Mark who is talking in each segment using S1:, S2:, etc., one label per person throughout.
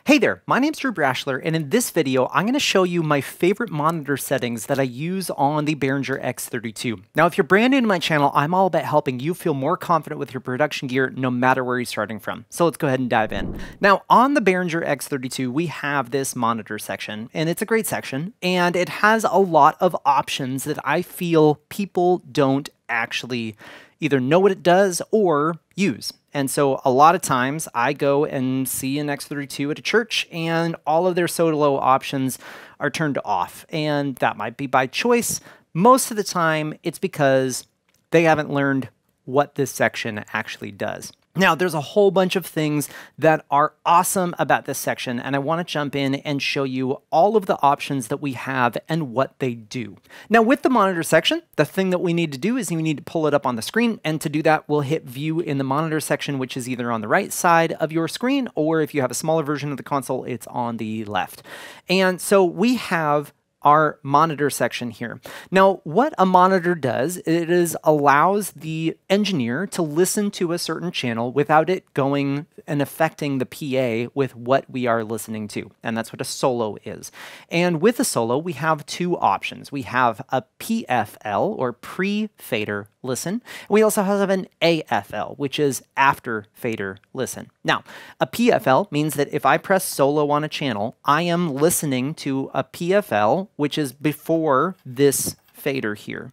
S1: Hey there, my name's Brashler, and in this video, I'm going to show you my favorite monitor settings that I use on the Behringer X32. Now, if you're brand new to my channel, I'm all about helping you feel more confident with your production gear, no matter where you're starting from. So let's go ahead and dive in. Now, on the Behringer X32, we have this monitor section, and it's a great section, and it has a lot of options that I feel people don't actually either know what it does or use. And so a lot of times I go and see an X32 at a church and all of their solo options are turned off. And that might be by choice. Most of the time it's because they haven't learned what this section actually does. Now, there's a whole bunch of things that are awesome about this section, and I want to jump in and show you all of the options that we have and what they do. Now, with the monitor section, the thing that we need to do is we need to pull it up on the screen, and to do that, we'll hit View in the monitor section, which is either on the right side of your screen, or if you have a smaller version of the console, it's on the left. And so we have our monitor section here. Now, what a monitor does, it is allows the engineer to listen to a certain channel without it going and affecting the PA with what we are listening to. And that's what a solo is. And with a solo, we have two options. We have a PFL, or pre-fader listen. We also have an AFL, which is after fader listen. Now, a PFL means that if I press solo on a channel, I am listening to a PFL, which is before this fader here.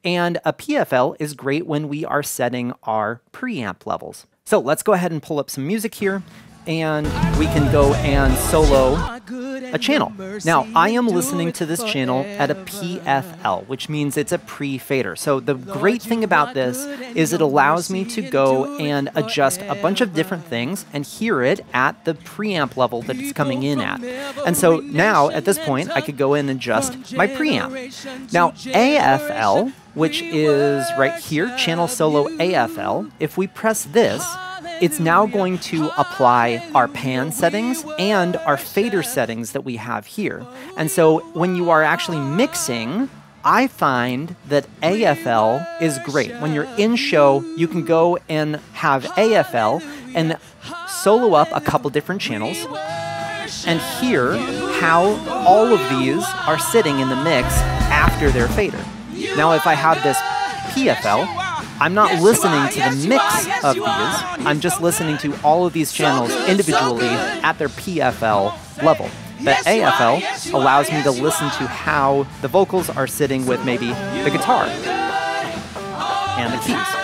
S1: And a PFL is great when we are setting our preamp levels. So let's go ahead and pull up some music here, and we can go and solo a channel. Now, I am listening to this channel at a PFL, which means it's a pre-fader. So the great thing about this is it allows me to go and adjust a bunch of different things and hear it at the preamp level that it's coming in at. And so now, at this point, I could go in and adjust my preamp. Now, AFL, which is right here, Channel Solo AFL, if we press this, it's now going to apply our pan settings and our fader settings that we have here. And so when you are actually mixing, I find that AFL is great. When you're in show, you can go and have AFL and solo up a couple different channels and hear how all of these are sitting in the mix after their fader. Now, if I have this PFL, I'm not listening to the mix of these, I'm just listening to all of these channels individually at their PFL level. The AFL allows me to listen to how the vocals are sitting with maybe the guitar and the keys.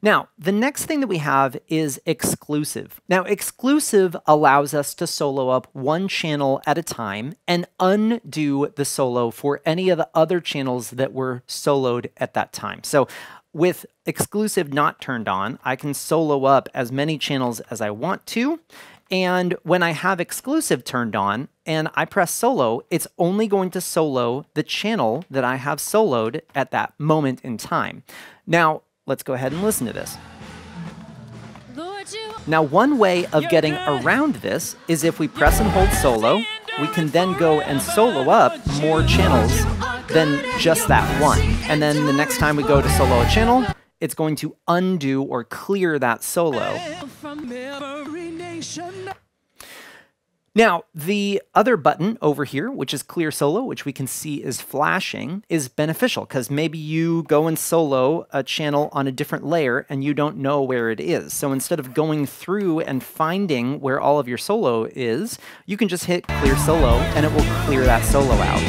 S1: Now, the next thing that we have is exclusive. Now, exclusive allows us to solo up one channel at a time and undo the solo for any of the other channels that were soloed at that time. So with exclusive not turned on, I can solo up as many channels as I want to. And when I have exclusive turned on and I press solo, it's only going to solo the channel that I have soloed at that moment in time. Now, let's go ahead and listen to this. Now, one way of getting around this is if we press and hold solo, we can then go and solo up more channels than just that one. And then the next time we go to solo a channel, it's going to undo or clear that solo. Now, the other button over here, which is clear solo, which we can see is flashing, is beneficial because maybe you go and solo a channel on a different layer and you don't know where it is. So instead of going through and finding where all of your solo is, you can just hit clear solo and it will clear that solo out.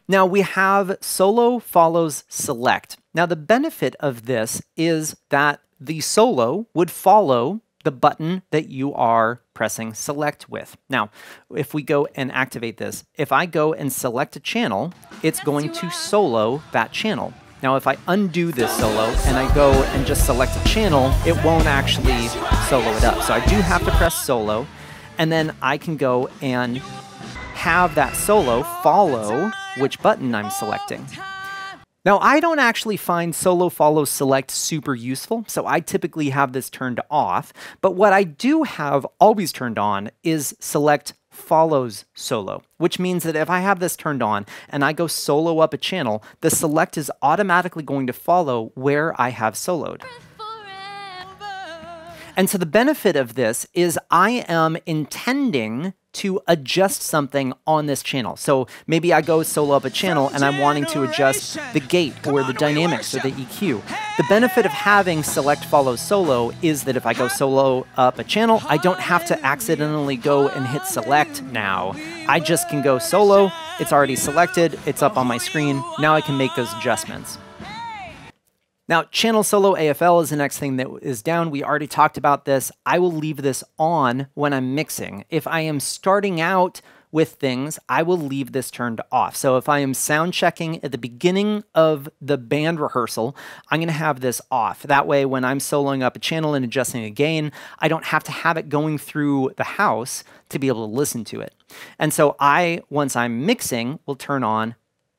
S1: Now we have solo follows select. Now the benefit of this is that the solo would follow the button that you are pressing select with. Now, if we go and activate this, if I go and select a channel, it's going to solo that channel. Now, if I undo this solo and I go and just select a channel, it won't actually solo it up. So I do have to press solo, and then I can go and have that solo follow which button I'm selecting. Now, I don't actually find solo follow select super useful, so I typically have this turned off, but what I do have always turned on is select follows solo, which means that if I have this turned on and I go solo up a channel, the select is automatically going to follow where I have soloed. And so the benefit of this is I am intending to adjust something on this channel. So maybe I go solo up a channel and I'm wanting to adjust the gate or the dynamics or the EQ. The benefit of having select follow solo is that if I go solo up a channel, I don't have to accidentally go and hit select now. I just can go solo, it's already selected, it's up on my screen, now I can make those adjustments. Now, channel solo AFL is the next thing that is down. We already talked about this. I will leave this on when I'm mixing. If I am starting out with things, I will leave this turned off. So if I am sound checking at the beginning of the band rehearsal, I'm going to have this off. That way, when I'm soloing up a channel and adjusting a gain, I don't have to have it going through the house to be able to listen to it. And so once I'm mixing, will turn on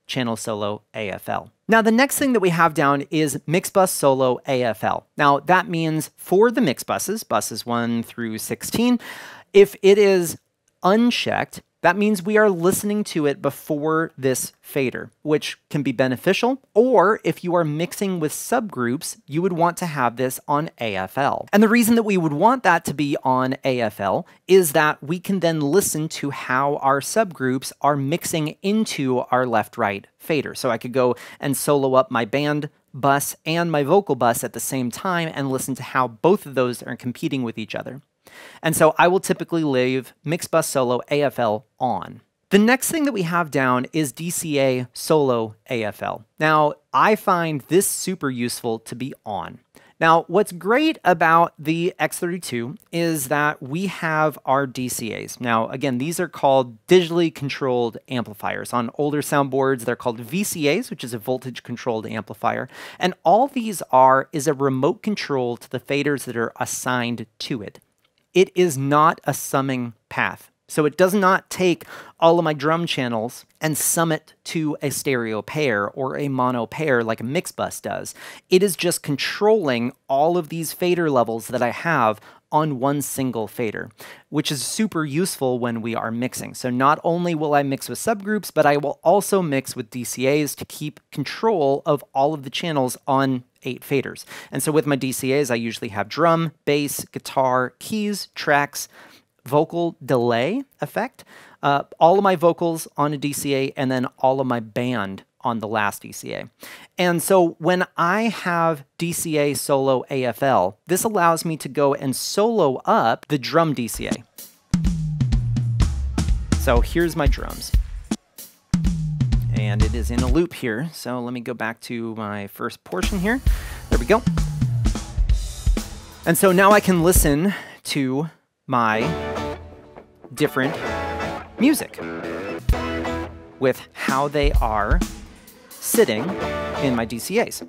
S1: channel solo AFL. Now, the next thing that we have down is mix bus solo AFL. Now, that means for the mix buses, buses 1 through 16, if it is unchecked, that means we are listening to it before this fader, which can be beneficial, or if you are mixing with subgroups, you would want to have this on AFL. And the reason that we would want that to be on AFL is that we can then listen to how our subgroups are mixing into our left-right fader. So I could go and solo up my band bus and my vocal bus at the same time and listen to how both of those are competing with each other. And so I will typically leave mix bus solo AFL on. The next thing that we have down is DCA solo AFL. Now, I find this super useful to be on. Now, what's great about the X32 is that we have our DCAs. Now, again, these are called digitally controlled amplifiers. On older soundboards, they're called VCAs, which is a voltage controlled amplifier. And all these are is a remote control to the faders that are assigned to it. It is not a summing path. So it does not take all of my drum channels and sum it to a stereo pair or a mono pair like a mix bus does. It is just controlling all of these fader levels that I have on one single fader, which is super useful when we are mixing. So not only will I mix with subgroups, but I will also mix with DCAs to keep control of all of the channels on 8 faders. And so with my DCAs, I usually have drum, bass, guitar, keys, tracks, vocal delay effect, all of my vocals on a DCA, and then all of my band on the last DCA. And so when I have DCA solo AFL, this allows me to go and solo up the drum DCA. So here's my drums. And it is in a loop here. So let me go back to my first portion here. There we go. And so now I can listen to my different music with how they are sitting in my DCAs.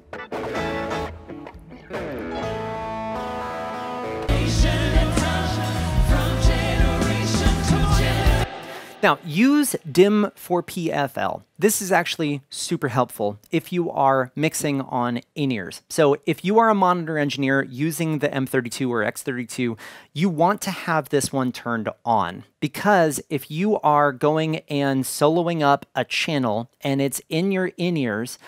S1: Now, use DIM for PFL. This is actually super helpful if you are mixing on in-ears. So if you are a monitor engineer using the M32 or X32, you want to have this one turned on, because if you are going and soloing up a channel and it's in your in-ears,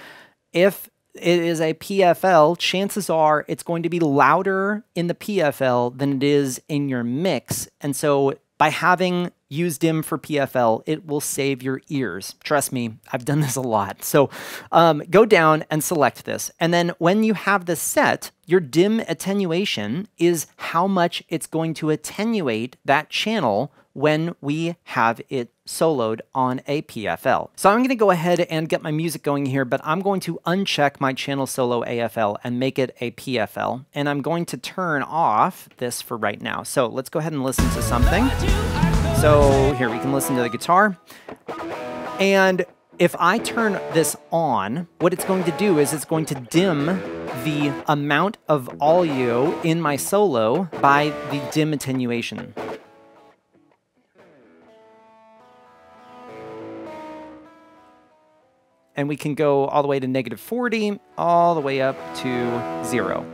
S1: if it is a PFL, chances are it's going to be louder in the PFL than it is in your mix. And so by having use DIM for PFL, it will save your ears. Trust me, I've done this a lot. So go down and select this. And then when you have this set, your DIM attenuation is how much it's going to attenuate that channel when we have it soloed on a PFL. So I'm going to go ahead and get my music going here, but I'm going to uncheck my channel solo AFL and make it a PFL. And I'm going to turn off this for right now. So let's go ahead and listen to something. So here we can listen to the guitar. And if I turn this on, what it's going to do is it's going to dim the amount of audio in my solo by the dim attenuation. And we can go all the way to -40, all the way up to 0.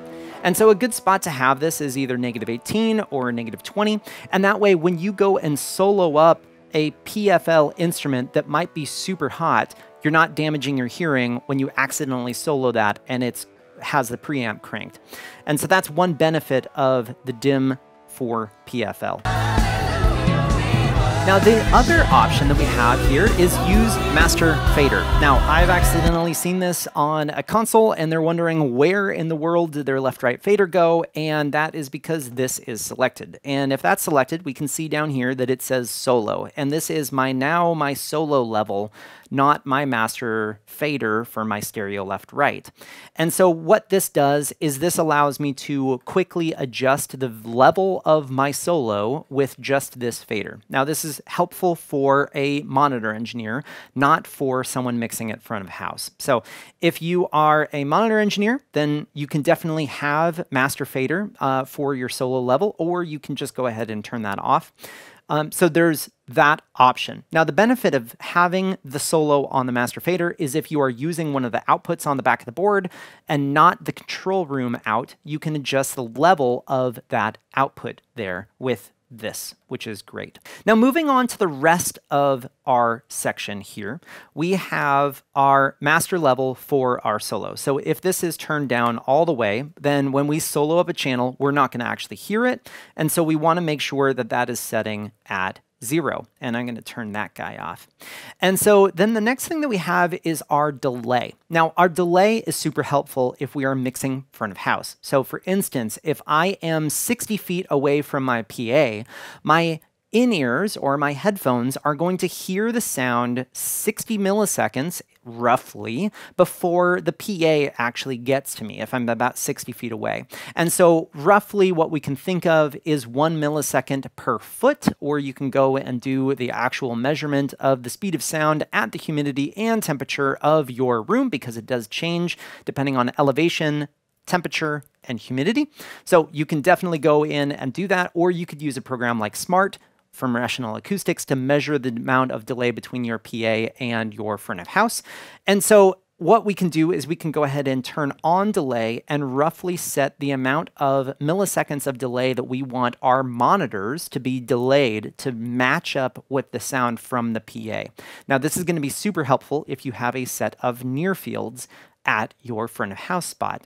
S1: And so a good spot to have this is either -18 or -20. And that way, when you go and solo up a PFL instrument that might be super hot, you're not damaging your hearing when you accidentally solo that and it has the preamp cranked. And so that's one benefit of the DIM for PFL. Now, the other option that we have here is use master fader. Now, I've accidentally seen this on a console and they're wondering where in the world did their left-right fader go, and that is because this is selected. And if that's selected, we can see down here that it says solo, and this is my solo level, not my master fader for my stereo left-right. And so what this does is this allows me to quickly adjust the level of my solo with just this fader. Now, this is helpful for a monitor engineer, not for someone mixing it front of house. So if you are a monitor engineer, then you can definitely have master fader for your solo level, or you can just go ahead and turn that off. So there's that option. Now, the benefit of having the solo on the master fader is if you are using one of the outputs on the back of the board and not the control room out, you can adjust the level of that output there with this, which is great. Now, moving on to the rest of our section here, we have our master level for our solo. So if this is turned down all the way, then when we solo up a channel, we're not going to actually hear it. And so we want to make sure that that is setting at 0, and I'm going to turn that guy off. And so then the next thing that we have is our delay. Now, our delay is super helpful if we are mixing front of house. So for instance, if I am 60 feet away from my PA, my in-ears or my headphones are going to hear the sound 60 milliseconds roughly before the PA actually gets to me if I'm about 60 feet away. And so roughly what we can think of is 1 millisecond per foot, or you can go and do the actual measurement of the speed of sound at the humidity and temperature of your room, because it does change depending on elevation, temperature, and humidity. So you can definitely go in and do that, or you could use a program like Smart from Rational Acoustics to measure the amount of delay between your PA and your front of house. And so what we can do is we can go ahead and turn on delay and roughly set the amount of milliseconds of delay that we want our monitors to be delayed to match up with the sound from the PA. Now, this is going to be super helpful if you have a set of near fields at your front of house spot.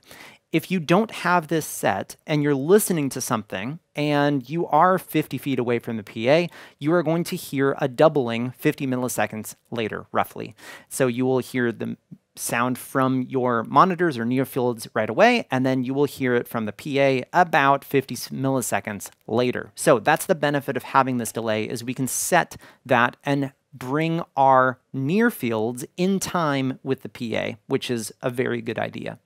S1: If you don't have this set and you're listening to something and you are 50 feet away from the PA, you are going to hear a doubling 50 milliseconds later, roughly. So you will hear the sound from your monitors or near fields right away, and then you will hear it from the PA about 50 milliseconds later. So that's the benefit of having this delay, is we can set that and bring our near fields in time with the PA, which is a very good idea.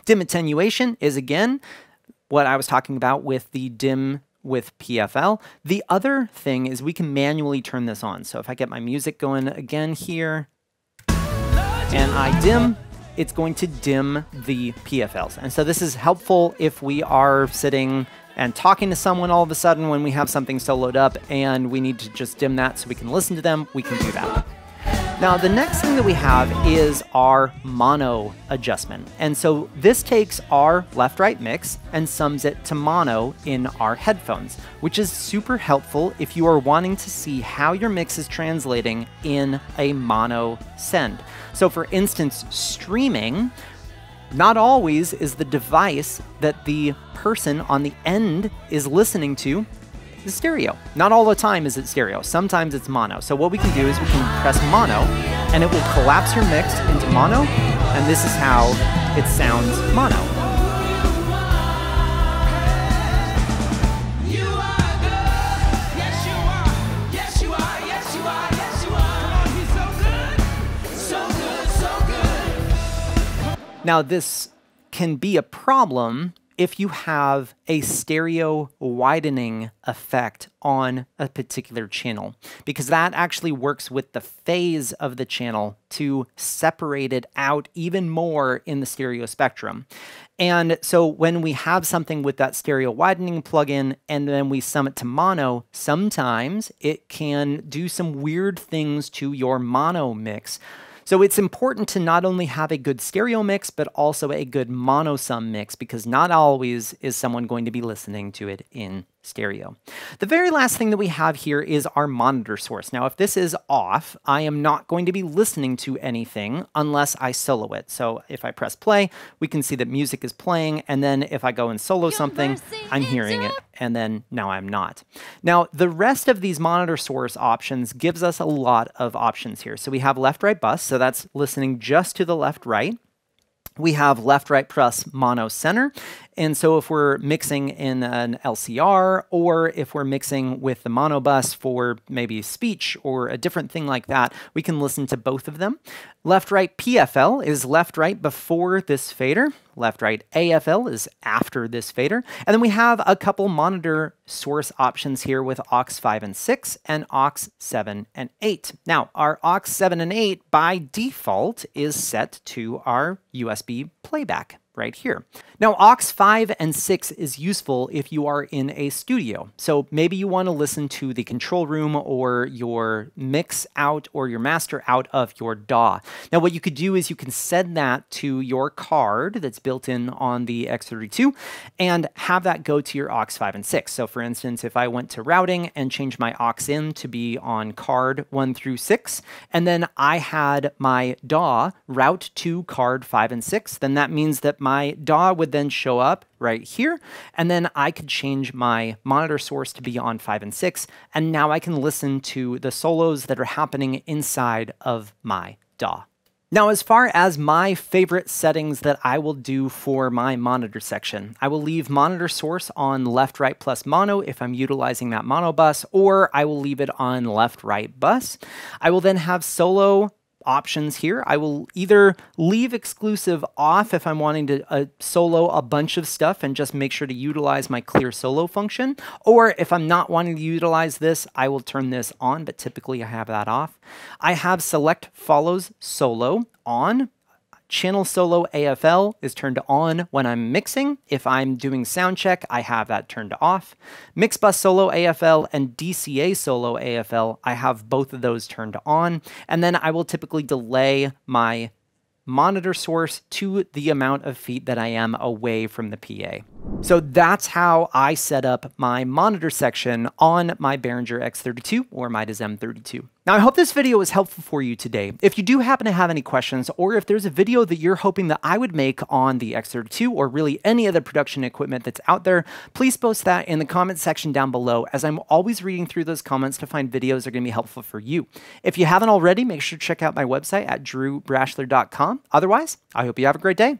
S1: DIM attenuation is, again, what I was talking about with the DIM with PFL. The other thing is we can manually turn this on. So if I get my music going again here and I dim, it's going to dim the PFLs. And so this is helpful if we are sitting and talking to someone all of a sudden when we have something soloed up and we need to just dim that so we can listen to them, we can do that. Now, the next thing that we have is our mono adjustment. And so this takes our left-right mix and sums it to mono in our headphones, which is super helpful if you are wanting to see how your mix is translating in a mono send. So for instance, streaming, not always is the device that the person on the end is listening to is stereo. Not all the time is it stereo. Sometimes it's mono. So what we can do is we can press mono and it will collapse your mix into mono, and this is how it sounds mono. Now, this can be a problem if you have a stereo widening effect on a particular channel, because that actually works with the phase of the channel to separate it out even more in the stereo spectrum. And so when we have something with that stereo widening plugin and then we sum it to mono, sometimes it can do some weird things to your mono mix. So it's important to not only have a good stereo mix, but also a good mono sum mix, because not always is someone going to be listening to it in stereo. The very last thing that we have here is our monitor source. Now, if this is off, I am not going to be listening to anything unless I solo it. So if I press play, we can see that music is playing, and then if I go and solo something, I'm hearing it, and then now I'm not. Now, the rest of these monitor source options gives us a lot of options here. So we have left-right bus, so that's listening just to the left-right. We have left-right plus mono center. And so if we're mixing in an LCR, or if we're mixing with the mono bus for maybe speech or a different thing like that, we can listen to both of them. Left-right PFL is left-right before this fader. Left-right AFL is after this fader. And then we have a couple monitor source options here with aux 5 and 6 and aux 7 and 8. Now, our aux 7 and 8 by default is set to our USB playback right here. Now, aux 5 and 6 is useful if you are in a studio. So maybe you want to listen to the control room or your mix out or your master out of your DAW. Now, what you could do is you can send that to your card that's built in on the X32 and have that go to your aux 5 and 6. So for instance, if I went to routing and changed my aux in to be on card 1 through 6, and then I had my DAW route to card 5 and 6, then that means that my DAW would then show up right here, and then I could change my monitor source to be on 5 and 6, and now I can listen to the solos that are happening inside of my DAW. Now, as far as my favorite settings that I will do for my monitor section, I will leave monitor source on left-right plus mono if I'm utilizing that mono bus, or I will leave it on left-right bus. I will then have solo options here. I will either leave exclusive off if I'm wanting to solo a bunch of stuff and just make sure to utilize my clear solo function, or if I'm not wanting to utilize this, I will turn this on, but typically I have that off. I have select follows solo on. Channel Solo AFL is turned on when I'm mixing. If I'm doing sound check, I have that turned off. Mix Bus Solo AFL and DCA Solo AFL, I have both of those turned on. And then I will typically delay my monitor source to the amount of feet that I am away from the PA. So that's how I set up my monitor section on my Behringer X32 or Midas M32. Now, I hope this video was helpful for you today. If you do happen to have any questions, or if there's a video that you're hoping that I would make on the X32 or really any other production equipment that's out there, please post that in the comment section down below, as I'm always reading through those comments to find videos that are going to be helpful for you. If you haven't already, make sure to check out my website at drewbrashler.com. Otherwise, I hope you have a great day.